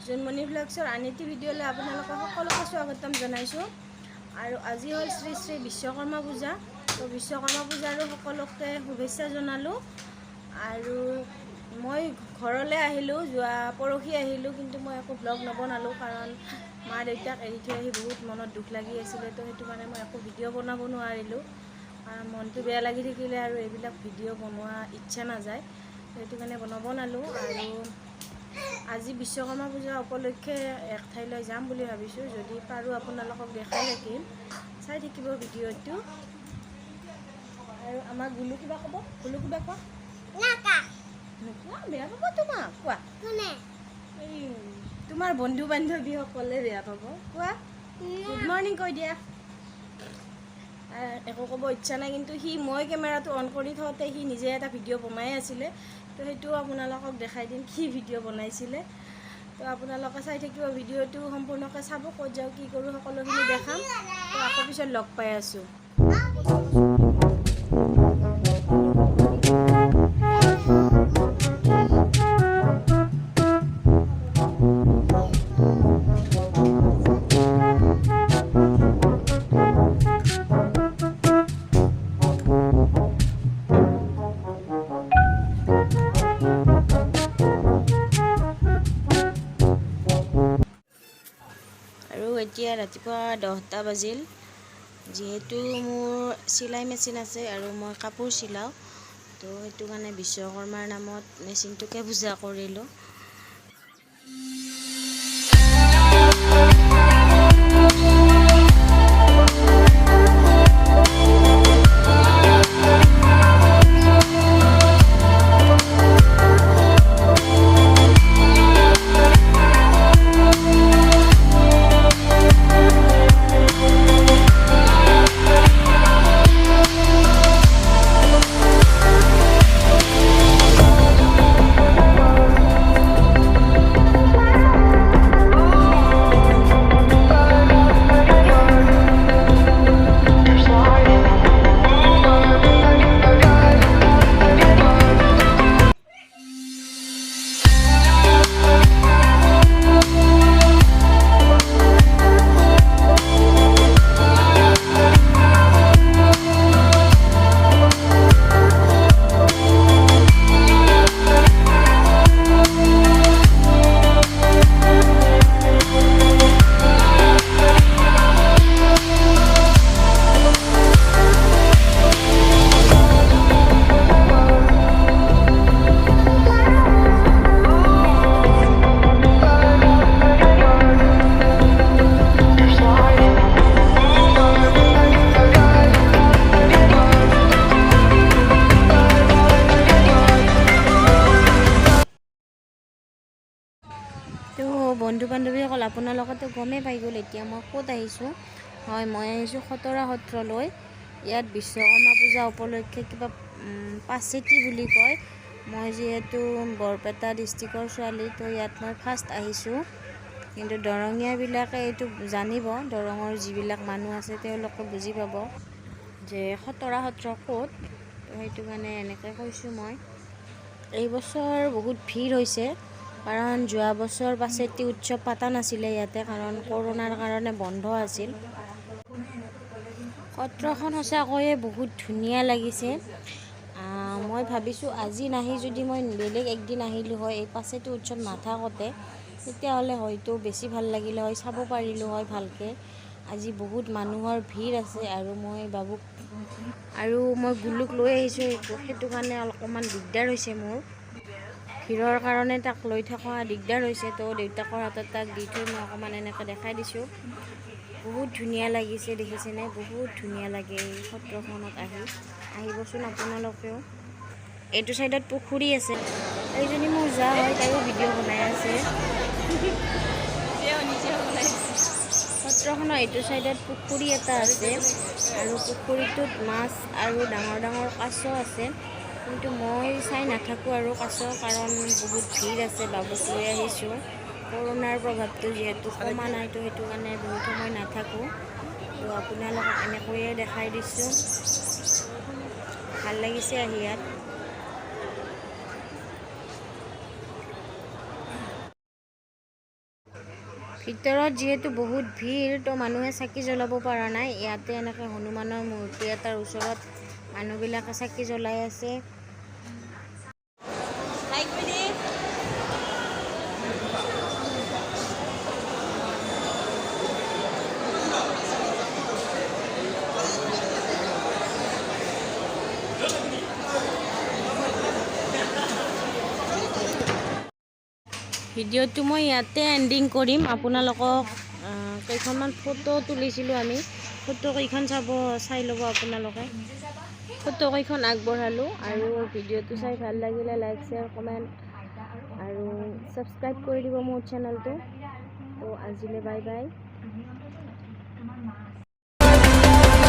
জুনমণি ব্লগছৰ আন এটি ভিডিঅ'লৈ আপোনালোকক সকলোকে স্বাগতম জনাইছোঁ। আৰু আজি হ'ল শ্ৰী শ্ৰী বিশ্বকৰ্মা পূজা। তো বিশ্বকৰ্মা পূজাৰো সকলোকে শুভেচ্ছা জনালোঁ। আৰু মই ঘৰলৈ আহিলোঁ, যোৱা পৰহি আহিলোঁ, কিন্তু মই একো ব্লগ নবনালোঁ, কাৰণ মা দেউতাক এৰি থৈ আহি বহুত মনত দুখ লাগি আছিলে। তো সেইটো কাৰণে মই একো ভিডিঅ' বনাব নোৱাৰিলোঁ, কাৰণ মনটো বেয়া লাগি থাকিলে আৰু এইবিলাক ভিডিঅ' বনোৱা ইচ্ছা নাযায়। সেইটো কাৰণে নবনালোঁ। আৰু আজি বিশ্বকৰ্মা পূজা উপলক্ষে এক ঠাইলৈ যাম বুলি ভাবিছোঁ। যদি পাৰোঁ আপোনালোকক দেখাই থাকিম, চাই থাকিব ভিডিঅ'টো। আৰু আমাক গুলু কিবা ক'ব, গুলু কিবা কোৱা। নোকোৱা, বেয়া পাব তোমাক। কোৱা, এই তোমাৰ বন্ধু বান্ধৱীসকলে বেয়া পাব। কোৱা, গুড মৰ্ণিং কৈ দিয়া। একো ক'ব ইচ্ছা নাই, কিন্তু মই কেমেৰাটো অন কৰি থওঁতে সি নিজে এটা ভিডিঅ' বনাই আছিলে। তো সেইটোও আপোনালোকক দেখাই দিম, কি ভিডিঅ' বনাইছিলে। তো আপোনালোকে চাই থাকিব ভিডিঅ'টো, সম্পূৰ্ণকৈ চাব। ক'ত যাওঁ, কি কৰোঁ, সকলোখিনি দেখাম। তো আকৌ পিছত লগ পাই আছোঁ। আৰু এতিয়া ৰাতিপুৱা 10টা বাজিল। যিহেতু মোৰ চিলাই মেচিন আছে আৰু মই কাপোৰ চিলাওঁ, তো সেইটো কাৰণে বিশ্বকৰ্মাৰ নামত মেচিনটোকে পূজা কৰিলোঁ। তো বন্ধু বান্ধৱীসকল, আপোনালোকেতো গমেই পাই গ'ল এতিয়া মই ক'ত আহিছোঁ। হয়, মই আহিছোঁ খতৰা সত্ৰলৈ। ইয়াত বিশ্বকৰ্মা পূজা উপলক্ষে কিবা পাচেতি বুলি কয়। মই যিহেতু বৰপেটা ডিষ্ট্ৰিক্টৰ ছোৱালী, তো ইয়াত মই ফাৰ্ষ্ট আহিছোঁ। কিন্তু দৰঙীয়াবিলাকে এইটো জানিব, দৰঙৰ যিবিলাক মানুহ আছে তেওঁলোকে বুজি পাব যে খতৰা সত্ৰ ক'ত। তো সেইটো কাৰণে এনেকৈ কৈছোঁ মই। এইবছৰ বহুত ভিৰ হৈছে, কাৰণ যোৱা বছৰ পাচেতি উৎসৱ পতা নাছিলে ইয়াতে, কাৰণ কৰোণাৰ কাৰণে বন্ধ আছিল। সত্ৰখন সঁচাকৈয়ে বহুত ধুনীয়া লাগিছে। মই ভাবিছোঁ আজি নাহি যদি মই বেলেগ একদিন আহিলোঁ হয়, এই পাচেতি উৎসৱ নাথাকোঁতে, তেতিয়াহ'লে হয়তো বেছি ভাল লাগিলে হয়, চাব পাৰিলোঁ হয় ভালকৈ। আজি বহুত মানুহৰ ভিৰ আছে, আৰু মই গুলুক লৈ আহিছোঁ। সেইটো কাৰণে অকণমান দিগদাৰ হৈছে মোৰ। ভিৰৰ কাৰণে তাক লৈ থকা দিগদাৰ হৈছে। তো দেউতাকৰ হাতত তাক দি থৈ মই অকণমান এনেকৈ দেখাই দিছোঁ। বহুত ধুনীয়া লাগিছে, দেখিছেনে? বহুত ধুনীয়া লাগে এই সত্ৰখনত আহিবচোন আপোনালোকেও। এইটো চাইডত পুখুৰী আছে। এইজনী মোৰ যা হয়, তাইও ভিডিঅ' বনাই আছে। সত্ৰখনৰ এইটো চাইডত পুখুৰী এটা আছে, আৰু পুখুৰীটোত মাছ আৰু ডাঙৰ ডাঙৰ কাছ আছে। কিন্তু মই চাই নাথাকোঁ আৰু কাছ, কাৰণ বহুত ভিৰ আছে। বাবুক লৈ আহিছোঁ, কৰোণাৰ প্ৰভাৱটো যিহেতু কমা নাই, তো সেইটো কাৰণে বহুত সময় নাথাকোঁ। তো আপোনালোকক এনেকৈয়ে দেখাই দিছোঁ। ভাল লাগিছে আহি ইয়াত। ভিতৰত যিহেতু বহুত ভিৰ তো মানুহে চাকি জ্বলাব পৰা নাই। ইয়াতে এনেকৈ হনুমানৰ মূৰ্তি এটাৰ ওচৰত মানুহবিলাকে চাকি জ্বলাই আছে। ভিডিঅ'টো মই ইয়াতে এণ্ডিং কৰিম। আপোনালোকক কেইখনমান ফটো তুলিছিলোঁ আমি, ফটো কেইখন চাই ল'ব আপোনালোকে। ফটো কেইখন আগবঢ়ালোঁ আৰু ভিডিঅ'টো চাই ভাল লাগিলে লাইক শ্বেয়াৰ কমেণ্ট আৰু ছাবস্ক্ৰাইব কৰি দিব মোৰ চেনেলটো। তো আজিলৈ বাই বাই।